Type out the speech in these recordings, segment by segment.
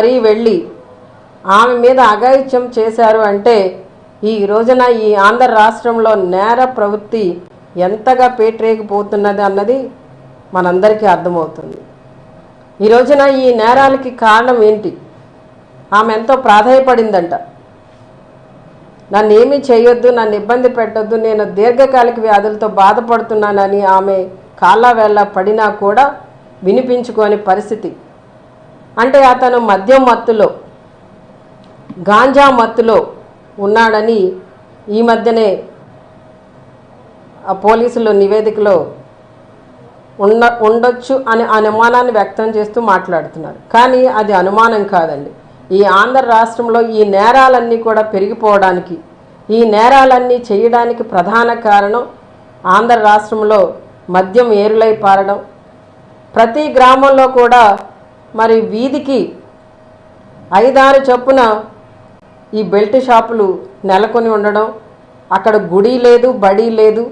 మరీ వెళ్ళి ఆమె మీద అఘాయిత్యం చేశారు అంటే ఈ రోజున ఈ ఆంధ్ర రాష్ట్రంలో నేర ప్రవృత్తి ఎంతగా పేటరేగిపోతున్నది అన్నది మనందరికీ అర్థమవుతుంది. ఈ రోజున ఈ నేరాలకి కారణం ఏంటి? ఆమె ఎంతో ప్రాధాయపడిందంట. నన్ను ఏమీ చేయొద్దు, నన్ను ఇబ్బంది పెట్టొద్దు, నేను దీర్ఘకాలిక వ్యాధులతో బాధపడుతున్నానని ఆమె కాళ్ళవేళ్ళ పడినా కూడా వినిపించుకోని పరిస్థితి. అంటే అతను మద్యం మత్తులో, గాంజా మత్తులో ఉన్నాడని ఈ మధ్యనే ఆ పోలీసులు నివేదికలో ఉండొచ్చు అనే అనుమానాన్ని వ్యక్తం చేస్తూ మాట్లాడుతున్నారు. కానీ అది అనుమానం కాదండి. ఈ ఆంధ్ర రాష్ట్రంలో ఈ నేరాలన్నీ కూడా పెరిగిపోవడానికి, ఈ నేరాలన్నీ చేయడానికి ప్రధాన కారణం ఆంధ్ర రాష్ట్రంలో మద్యం ఏరులై పారడం. ప్రతి గ్రామంలో కూడా మరి వీధికి 5-6 చొప్పున ఈ బెల్ట్ షాపులు నెలకొని ఉండడం. అక్కడ గుడి లేదు, బడి లేదు,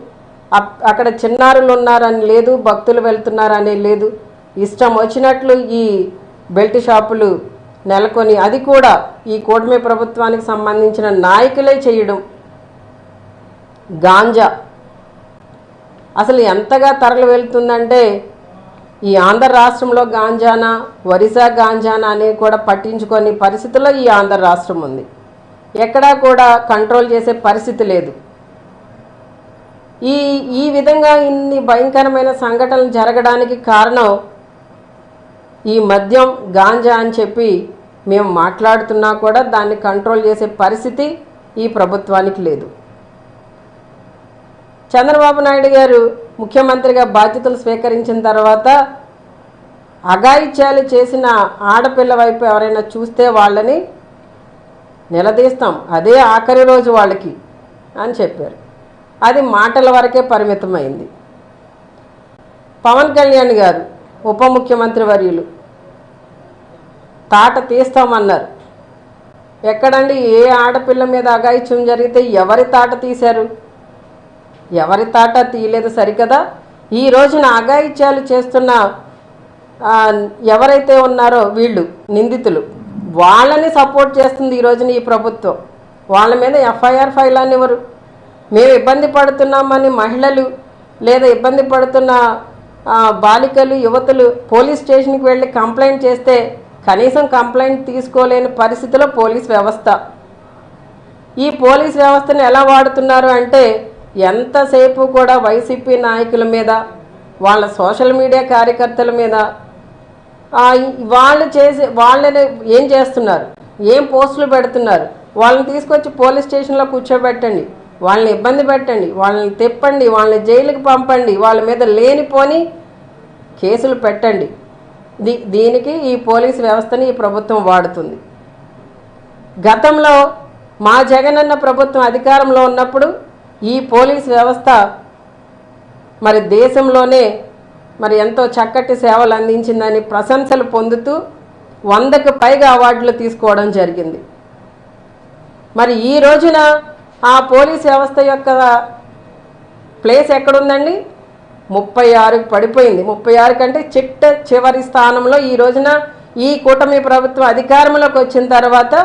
అక్కడ చిన్నారులు ఉన్నారని లేదు, భక్తులు వెళ్తున్నారని లేదు. ఇష్టం వచ్చినట్లు ఈ బెల్ట్ షాపులు నెలకొని, అది కూడా ఈ కూటమి ప్రభుత్వానికి సంబంధించిన నాయకులే చేయడం. గాంజా అసలు ఎంతగా తరలి వెళ్తుందంటే ఈ ఆంధ్ర రాష్ట్రంలో గాంజానా, ఒరిస్సా గాంజానా అని కూడా పట్టించుకొని పరిస్థితుల్లో ఈ ఆంధ్ర రాష్ట్రం ఉంది. ఎక్కడా కూడా కంట్రోల్ చేసే పరిస్థితి లేదు. ఈ విధంగా ఇన్ని భయంకరమైన సంఘటనలు జరగడానికి కారణం ఈ మద్యం, గాంజా అని చెప్పి మేము మాట్లాడుతున్నా కూడా దాన్ని కంట్రోల్ చేసే పరిస్థితి ఈ ప్రభుత్వానికి లేదు. చంద్రబాబు నాయుడు గారు ముఖ్యమంత్రిగా బాధ్యతలు స్వీకరించిన తర్వాత అఘాయిత్యాలు చేసిన ఆడపిల్ల వైపు ఎవరైనా చూస్తే వాళ్ళని నిలదీస్తాం, అదే ఆఖరి రోజు వాళ్ళకి అని చెప్పారు. అది మాటల వరకే పరిమితమైంది. పవన్ కళ్యాణ్ గారు ఉప ముఖ్యమంత్రి వర్యులు తాట తీస్తామన్నారు. ఎక్కడండి? ఏ ఆడపిల్ల మీద అఘాయిత్యం జరిగితే ఎవరి తాట తీశారు? ఎవరి తాట తీయలేదు సరికదా. ఈ రోజున అఘాయిత్యాలు చేస్తున్న ఎవరైతే ఉన్నారో వీళ్ళు నిందితులు, వాళ్ళని సపోర్ట్ చేస్తుంది ఈ రోజున ఈ ప్రభుత్వం. వాళ్ళ మీద ఎఫ్ఐఆర్ ఫైల్ అనివ్వరు. మేము ఇబ్బంది పడుతున్నామని మహిళలు లేదా ఇబ్బంది పడుతున్న బాలికలు, యువతులు పోలీస్ స్టేషన్కి వెళ్ళి కంప్లైంట్ చేస్తే కనీసం కంప్లైంట్ తీసుకోలేని పరిస్థితిలో పోలీస్ వ్యవస్థ. ఈ పోలీస్ వ్యవస్థను ఎలా వాడుతున్నారు అంటే ఎంతసేపు కూడా వైసీపీ నాయకుల మీద, వాళ్ళ సోషల్ మీడియా కార్యకర్తల మీద వాళ్ళని ఏం చేస్తున్నారు, ఏం పోస్టులు పెడుతున్నారు, వాళ్ళని తీసుకొచ్చి పోలీస్ స్టేషన్లో కూర్చోబెట్టండి, వాళ్ళని ఇబ్బంది పెట్టండి, వాళ్ళని తిప్పండి, వాళ్ళని జైలుకి పంపండి, వాళ్ళ మీద లేనిపోని కేసులు పెట్టండి. దీనికి ఈ పోలీస్ వ్యవస్థని ఈ ప్రభుత్వం వాడుతుంది. గతంలో మా జగనన్న ప్రభుత్వం అధికారంలో ఉన్నప్పుడు ఈ పోలీస్ వ్యవస్థ మరి దేశంలోనే మరి ఎంతో చక్కటి సేవలు అందించిందని ప్రశంసలు పొందుతూ 100కు పైగా అవార్డులు తీసుకోవడం జరిగింది. మరి ఈ రోజున ఆ పోలీస్ వ్యవస్థ యొక్క ప్లేస్ ఎక్కడుందండి? 36కు పడిపోయింది. 36 కంటే చివరి స్థానంలో ఈ రోజున ఈ కూటమి ప్రభుత్వం అధికారంలోకి వచ్చిన తర్వాత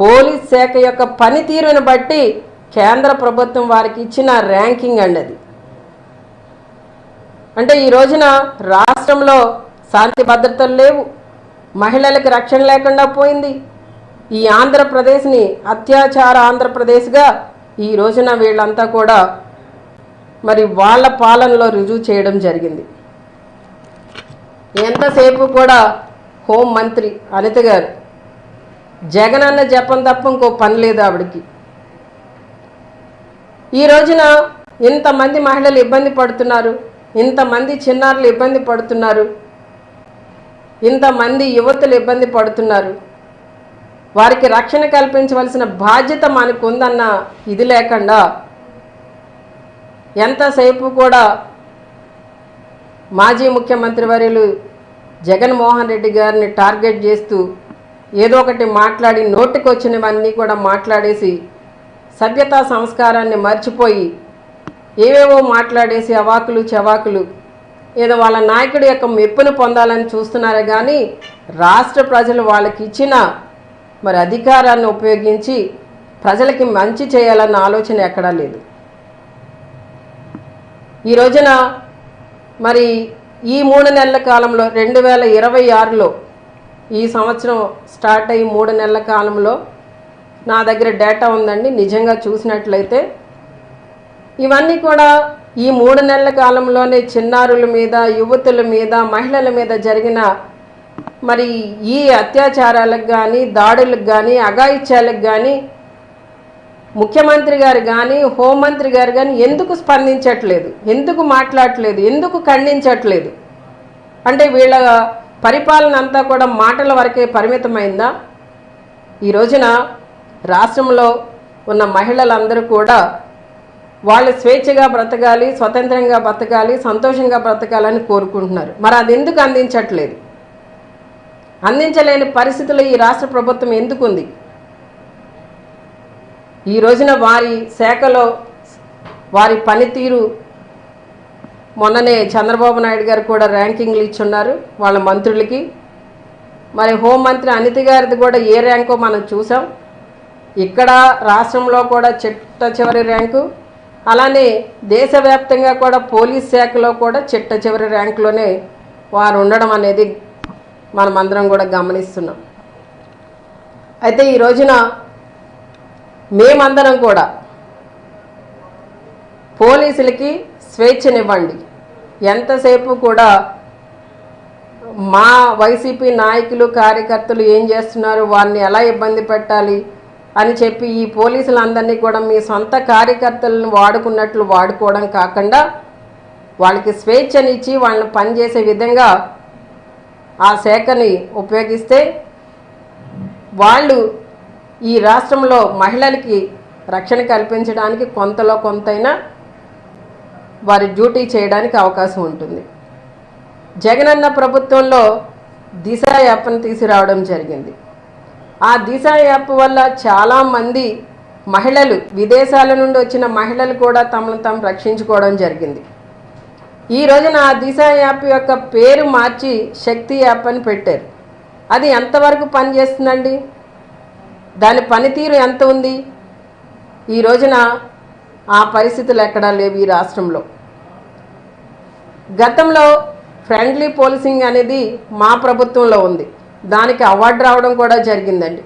పోలీస్ శాఖ యొక్క పనితీరుని బట్టి కేంద్ర ప్రభుత్వం వారికి ఇచ్చిన ర్యాంకింగ్ అండి అది. అంటే ఈ రోజున రాష్ట్రంలో శాంతి భద్రతలు లేవు, మహిళలకు రక్షణ లేకుండా పోయింది. ఈ ఆంధ్రప్రదేశ్ని అత్యాచార ఆంధ్రప్రదేశ్గా ఈ రోజున వీళ్ళంతా కూడా మరి వాళ్ళ పాలనలో రుజువు చేయడం జరిగింది. ఎంతసేపు కూడా హోం మంత్రి అనిత గారు జగనన్న జపం తప్ప ఇంకో పని లేదు ఆవిడకి. ఈ రోజున ఇంతమంది మహిళలు ఇబ్బంది పడుతున్నారు, ఇంతమంది చిన్నారులు ఇబ్బంది పడుతున్నారు, ఇంతమంది యువతులు ఇబ్బంది పడుతున్నారు. వారికి రక్షణ కల్పించవలసిన బాధ్యత మనకు ఉందన్న ఇది లేకుండా ఎంతసేపు కూడా మాజీ ముఖ్యమంత్రి వర్యులు జగన్మోహన్ రెడ్డి గారిని టార్గెట్ చేస్తూ ఏదో ఒకటి మాట్లాడి నోటికి వచ్చినవన్నీ కూడా మాట్లాడేసి సభ్యతా సంస్కారాన్ని మర్చిపోయి ఏవేవో మాట్లాడేసి అవాకులు చవాకులు ఏదో వాళ్ళ నాయకుడి యొక్క మెప్పును పొందాలని చూస్తున్నారే కానీ రాష్ట్ర ప్రజలు వాళ్ళకి ఇచ్చిన మరి అధికారాన్ని ఉపయోగించి ప్రజలకి మంచి చేయాలన్న ఆలోచన ఎక్కడా లేదు. ఈ రోజున మరి ఈ 3 నెలల కాలంలో 2026లో ఈ సంవత్సరం స్టార్ట్ అయ్యి 3 నెలల కాలంలో నా దగ్గర డేటా ఉందండి. నిజంగా చూసినట్లయితే ఇవన్నీ కూడా ఈ 3 నెలల కాలంలోనే చిన్నారుల మీద, యువతుల మీద, మహిళల మీద జరిగిన మరి ఈ అత్యాచారాలకు కానీ, దాడులకు కానీ, అఘాయిత్యాలకు కానీ ముఖ్యమంత్రి గారు కానీ, హోంమంత్రి గారు కానీ ఎందుకు స్పందించట్లేదు, ఎందుకు మాట్లాడట్లేదు, ఎందుకు ఖండించట్లేదు? అంటే వీళ్ళ పరిపాలన అంతా కూడా మాటల వరకే పరిమితమైందా? ఈ రోజున రాష్ట్రంలో ఉన్న మహిళలందరూ కూడా వాళ్ళు స్వేచ్ఛగా బ్రతకాలి, స్వతంత్రంగా బ్రతకాలి, సంతోషంగా బ్రతకాలని కోరుకుంటున్నారు. మరి అది ఎందుకు అందించట్లేదు? అందించలేని పరిస్థితుల్లో ఈ రాష్ట్ర ప్రభుత్వం ఎందుకుంది? ఈ రోజున వారి శాఖలో వారి పనితీరు మొన్ననే చంద్రబాబు నాయుడు గారు కూడా ర్యాంకింగ్లు ఇచ్చున్నారు వాళ్ళ మంత్రులకి. మరి హోంమంత్రి అనిత గారిది కూడా ఏ ర్యాంకో మనం చూసాం. ఇక్కడ రాష్ట్రంలో కూడా చిట్ట చివరి ర్యాంకు, అలానే దేశవ్యాప్తంగా కూడా పోలీస్ శాఖలో కూడా చిట్ట చివరి ర్యాంకులోనే వారు ఉండడం అనేది మనమందరం కూడా గమనిస్తున్నాం. అయితే ఈ రోజున మేమందరం కూడా పోలీసులకి స్వేచ్ఛనివ్వండి, ఎంతసేపు కూడా మా వైసీపీ నాయకులు కార్యకర్తలు ఏం చేస్తున్నారు, వారిని ఎలా ఇబ్బంది పెట్టాలి అని చెప్పి ఈ పోలీసులందరినీ కూడా మీ సొంత కార్యకర్తలను వాడుకున్నట్లు వాడుకోవడం కాకుండా వాళ్ళకి స్వేచ్ఛనిచ్చి వాళ్ళని పనిచేసే విధంగా ఆ శాఖని ఉపయోగిస్తే వాళ్ళు ఈ రాష్ట్రంలో మహిళలకి రక్షణ కల్పించడానికి కొంతలో కొంతైనా వారి డ్యూటీ చేయడానికి అవకాశం ఉంటుంది. జగనన్న ప్రభుత్వంలో దిశ యాప్ను తీసుకురావడం జరిగింది. ఆ దిశ యాప్ వల్ల చాలామంది మహిళలు, విదేశాల నుండి వచ్చిన మహిళలు కూడా తమను తాము రక్షించుకోవడం జరిగింది. ఈ రోజున ఆ దిశ యాప్ యొక్క పేరు మార్చి శక్తి యాప్ అని పెట్టారు. అది ఎంతవరకు పనిచేస్తుందండి? దాని పనితీరు ఎంత ఉంది? ఈ రోజున ఆ పరిస్థితులు ఎక్కడా లేవు ఈ రాష్ట్రంలో. గతంలో ఫ్రెండ్లీ పోలీసింగ్ అనేది మా ప్రభుత్వంలో ఉంది, దానికి అవార్డు రావడం కూడా జరిగిందండి.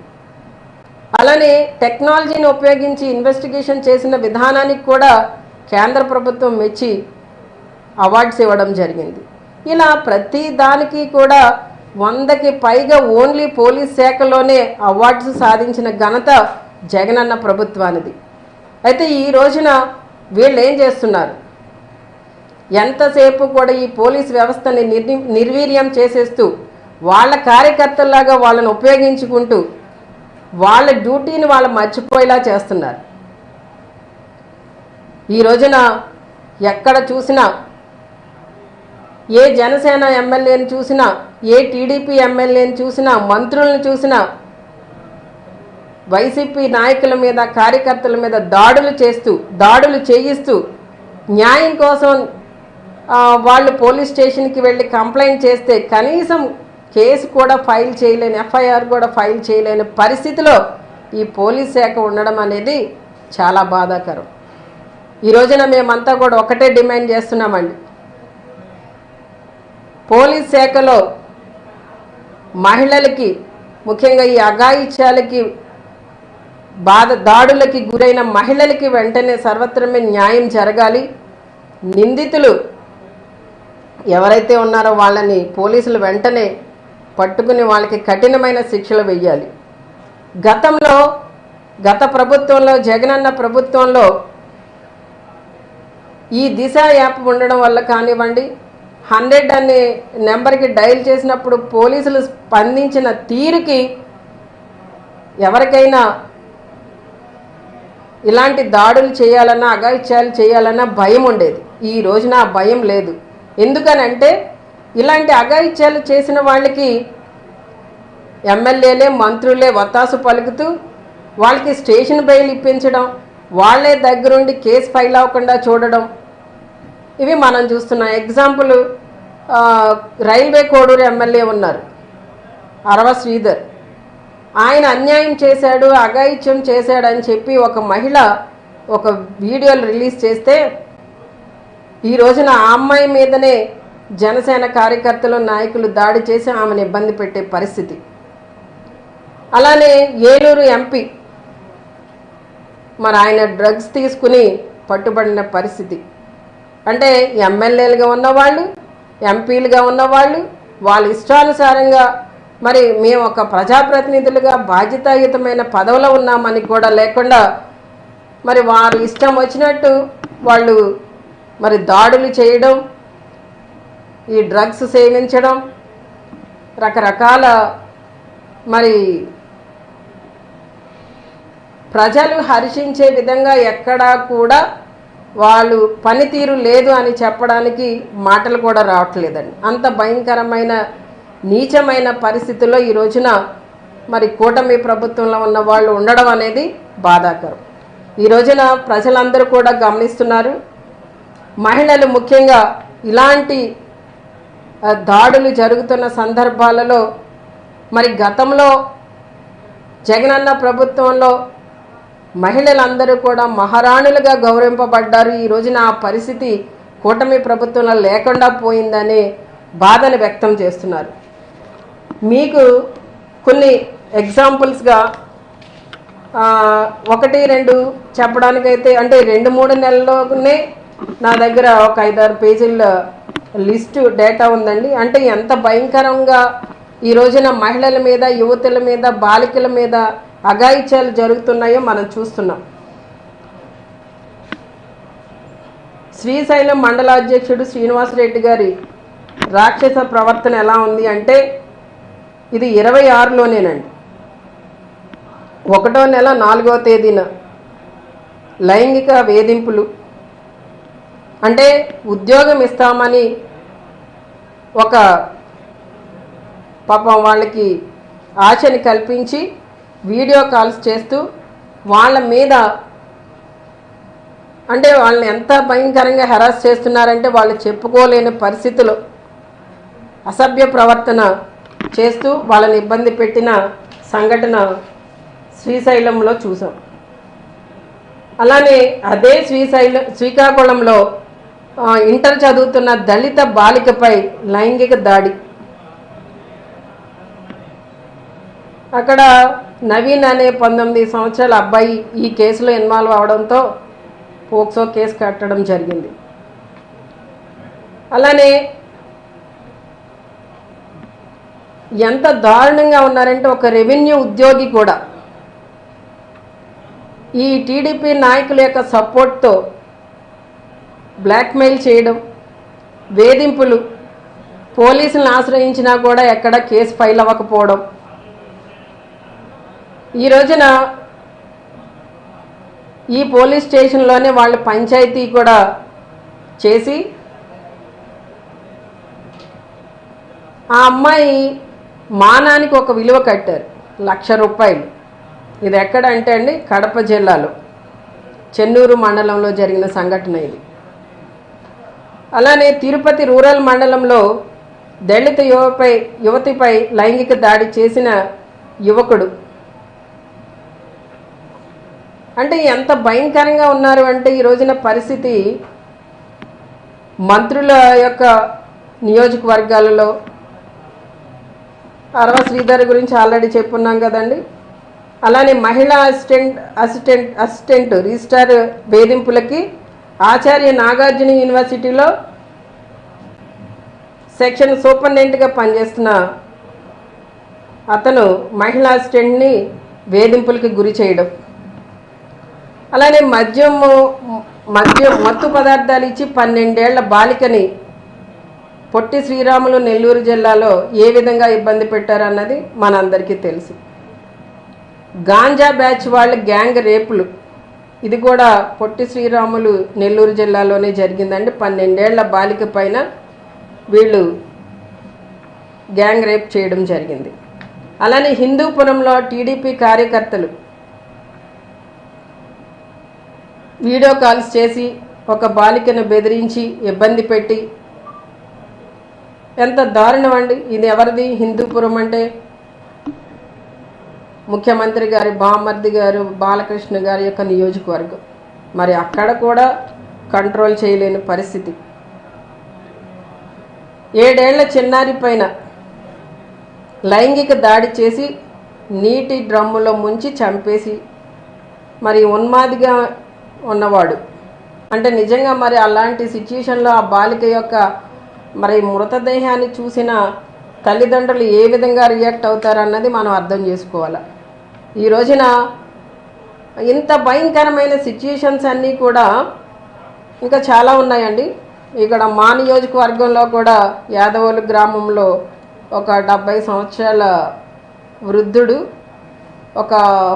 అలానే టెక్నాలజీని ఉపయోగించి ఇన్వెస్టిగేషన్ చేసిన విధానానికి కూడా కేంద్ర ప్రభుత్వం మెచ్చి అవార్డ్స్ ఇవ్వడం జరిగింది. ఇలా ప్రతి దానికి కూడా 100కి పైగా ఓన్లీ పోలీస్ శాఖలోనే అవార్డ్స్ సాధించిన ఘనత జగనన్న ప్రభుత్వానిది. అయితే ఈ రోజున వీళ్ళు ఏం చేస్తున్నారు? ఎంతసేపు కూడా ఈ పోలీస్ వ్యవస్థని నిర్వీర్యం చేసేస్తూ వాళ్ళ కార్యకర్తల్లాగా వాళ్ళని ఉపయోగించుకుంటూ వాళ్ళ డ్యూటీని వాళ్ళు మర్చిపోయేలా చేస్తున్నారు. ఈ రోజున ఎక్కడ చూసినా, ఏ జనసేన ఎమ్మెల్యేని చూసినా, ఏ టీడీపీ ఎమ్మెల్యేని చూసినా, మంత్రులను చూసినా వైసీపీ నాయకుల మీద, కార్యకర్తల మీద దాడులు చేయిస్తూ న్యాయం కోసం వాళ్ళు పోలీస్ స్టేషన్కి వెళ్ళి కంప్లైంట్ చేస్తే కనీసం కేసు కూడా ఫైల్ చేయలేని, ఎఫ్ఐఆర్ కూడా ఫైల్ చేయలేని పరిస్థితిలో ఈ పోలీస్ శాఖ ఉండడం అనేది చాలా బాధాకరం. ఈ రోజున మేమంతా కూడా ఒకటే డిమాండ్ చేస్తున్నామండి. పోలీస్ శాఖలో మహిళలకి, ముఖ్యంగా ఈ అఘాయిత్యాలకి, దాడులకి గురైన మహిళలకి వెంటనే సర్వత్రమే న్యాయం జరగాలి. నిందితులు ఎవరైతే ఉన్నారో వాళ్ళని పోలీసులు వెంటనే పట్టుకుని వాళ్ళకి కఠినమైన శిక్షలు వేయాలి. గత ప్రభుత్వంలో, జగనన్న ప్రభుత్వంలో ఈ దిశ యాప్ ఉండడం వల్ల కానివ్వండి, 100 అనే నెంబర్కి డయల్ చేసినప్పుడు పోలీసులు స్పందించిన తీరుకి ఎవరికైనా ఇలాంటి దాడులు చేయాలన్నా, అఘాయిత్యాలు చేయాలన్నా భయం ఉండేది. ఈ రోజున ఆ భయం లేదు. ఎందుకనంటే ఇలాంటి అఘాయిత్యాలు చేసిన వాళ్ళకి ఎమ్మెల్యేలే, మంత్రులే వత్తాసు పలుకుతూ వాళ్ళకి స్టేషన్ బెయిల్ ఇప్పించడం, వాళ్ళే దగ్గరుండి కేసు ఫైల్ అవ్వకుండా చూడడం, ఇవి మనం చూస్తున్నాం. ఎగ్జాంపుల్ రైల్వే కోడూరు ఎమ్మెల్యే ఉన్నారు అరవ శ్రీధర్. ఆయన అన్యాయం చేశాడు, అఘాయిత్యం చేశాడని చెప్పి ఒక మహిళ ఒక వీడియోలు రిలీజ్ చేస్తే ఈ రోజున ఆ అమ్మాయి మీదనే జనసేన కార్యకర్తలు నాయకులు దాడి చేసి ఆమెను ఇబ్బంది పెట్టే పరిస్థితి. అలానే ఏలూరు ఎంపీ మరి ఆయన డ్రగ్స్ తీసుకుని పట్టుబడిన పరిస్థితి. అంటే ఎమ్మెల్యేలుగా ఉన్నవాళ్ళు, ఎంపీలుగా ఉన్నవాళ్ళు వాళ్ళ ఇష్టానుసారంగా మరి మేము ఒక ప్రజాప్రతినిధులుగా బాధ్యతాయుతమైన పదవిలో ఉన్నామని కూడా లేకుండా మరి వారు ఇష్టం వచ్చినట్టు వాళ్ళు మరి దాడులు చేయడం, ఈ డ్రగ్స్ సేవించడం, రకరకాల మరి ప్రజలు హర్షించే విధంగా ఎక్కడా కూడా వాళ్ళు పనితీరు లేదు అని చెప్పడానికి మాటలు కూడా రావట్లేదండి. అంత భయంకరమైన నీచమైన పరిస్థితుల్లో ఈ రోజున మరి కూటమి ప్రభుత్వంలో ఉన్న వాళ్ళు ఉండడం అనేది బాధాకరం. ఈ రోజున ప్రజలందరూ కూడా గమనిస్తున్నారు. మహిళలు ముఖ్యంగా ఇలాంటి దాడులు జరుగుతున్న సందర్భాలలో మరి గతంలో జగనన్న ప్రభుత్వంలో మహిళలందరూ కూడా మహారాణులుగా గౌరవింపబడ్డారు. ఈ రోజున ఆ పరిస్థితి కూటమి ప్రభుత్వంలో లేకుండా పోయిందనే బాధను వ్యక్తం చేస్తున్నారు. మీకు కొన్ని ఎగ్జాంపుల్స్గా 1-2 చెప్పడానికైతే, అంటే 2-3 నెలల్లోనే నా దగ్గర ఒక 5-6 పేజీల లిస్టు డేటా ఉందండి. అంటే ఎంత భయంకరంగా ఈ రోజున మహిళల మీద, యువతుల మీద, బాలికల మీద అఘాయిత్యాలు జరుగుతున్నాయో మనం చూస్తున్నాం. శ్రీశైలం మండలాధ్యక్షుడు శ్రీనివాసరెడ్డి గారి రాక్షస ప్రవర్తన ఎలా ఉంది అంటే ఇది 26లోనేనండి. 1వ నెల 4వ తేదీన లైంగిక వేధింపులు, అంటే ఉద్యోగం ఇస్తామని ఒక పాపం వాళ్ళకి ఆశని కల్పించి వీడియో కాల్స్ చేస్తూ వాళ్ళ మీద, అంటే వాళ్ళని ఎంత భయంకరంగా హెరాస్ చేస్తున్నారంటే వాళ్ళు చెప్పుకోలేని పరిస్థితులు అసభ్య ప్రవర్తన చేస్తూ వాళ్ళని ఇబ్బంది పెట్టిన సంఘటన శ్రీశైలంలో చూసాం. అలానే అదే శ్రీకాకుళంలో ఇంటర్ చదువుతున్న దళిత బాలికపై లైంగిక దాడి. అక్కడ నవీన్ అనే 19 సంవత్సరాల అబ్బాయి ఈ కేసులో ఇన్వాల్వ్ అవడంతో పోక్సో కేసు కట్టడం జరిగింది. అలానే ఎంత దారుణంగా ఉన్నారంటే ఒక రెవెన్యూ ఉద్యోగి కూడా ఈ టీడీపీ నాయకుల యొక్క సపోర్ట్తో బ్లాక్మెయిల్ చేయడం, వేధింపులు, పోలీసులను ఆశ్రయించినా కూడా ఎక్కడ కేసు ఫైల్ అవ్వకపోవడం. ఈ రోజున ఈ పోలీస్ స్టేషన్లోనే వాళ్ళు పంచాయతీ కూడా చేసి ఆ అమ్మాయి మానానికి ఒక విలువ కట్టారు, ₹1,00,000. ఇది ఎక్కడ అంటే అండి కడప జిల్లాలో చెన్నూరు మండలంలో జరిగిన సంఘటన ఇది. అలానే తిరుపతి రూరల్ మండలంలో దళిత యువతిపై లైంగిక దాడి చేసిన యువకుడు. అంటే ఎంత భయంకరంగా ఉన్నారు అంటే ఈ రోజున పరిస్థితి మంత్రుల యొక్క నియోజకవర్గాలలో అరవ శ్రీధర్ గురించి ఆల్రెడీ చెప్పున్నాం కదండి. అలానే మహిళా అసిస్టెంట్ రిజిస్ట్రార్ వేధింపులకి ఆచార్య నాగార్జున యూనివర్సిటీలో సెక్షన్ సూపరింటెండెంట్గా పనిచేస్తున్న అతను మహిళా అసిస్టెంట్ని వేధింపులకి గురి చేయడం. అలానే మత్తు పదార్థాలు ఇచ్చి 12 ఏళ్ల బాలికని పొట్టి శ్రీరాములు నెల్లూరు జిల్లాలో ఏ విధంగా ఇబ్బంది పెట్టారన్నది మనందరికీ తెలుసు. గాంజా బ్యాచ్ వాళ్ళ గ్యాంగ్ రేపులు, ఇది కూడా పొట్టి శ్రీరాములు నెల్లూరు జిల్లాలోనే జరిగిందండి. 12 ఏళ్ల బాలిక పైన వీళ్ళు గ్యాంగ్ రేప్ చేయడం జరిగింది. అలానే హిందూపురంలో టీడీపీ కార్యకర్తలు వీడియో కాల్స్ చేసి ఒక బాలికను బెదిరించి ఇబ్బంది పెట్టి ఎంత దారుణం అండి. ఇది ఎవరిది? హిందూపురం అంటే ముఖ్యమంత్రి గారి బామర్ది గారు బాలకృష్ణ గారి యొక్క నియోజకవర్గం. మరి అక్కడ కూడా కంట్రోల్ చేయలేని పరిస్థితి. 7 ఏళ్ల చిన్నారి పైన లైంగిక దాడి చేసి నీటి డ్రమ్ములో ముంచి చంపేసి మరి ఉన్మాదిగా ఉన్నవాడు అంటే నిజంగా మరి అలాంటి సిచ్యుయేషన్లో ఆ బాలిక యొక్క మరి మృతదేహాన్ని చూసిన తల్లిదండ్రులు ఏ విధంగా రియాక్ట్ అవుతారన్నది మనం అర్థం చేసుకోవాలి. ఈ రోజున ఇంత భయంకరమైన సిచ్యుయేషన్స్ అన్నీ కూడా ఇంకా చాలా ఉన్నాయండి. ఇక్కడ మా నియోజకవర్గంలో కూడా యాదవోలు గ్రామంలో ఒక 70 సంవత్సరాల వృద్ధుడు ఒక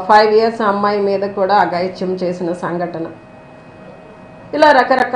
5 ఇయర్స్ అమ్మాయి మీద కూడా అఘాయిత్యం చేసిన సంఘటన. ఇలా రకరకాల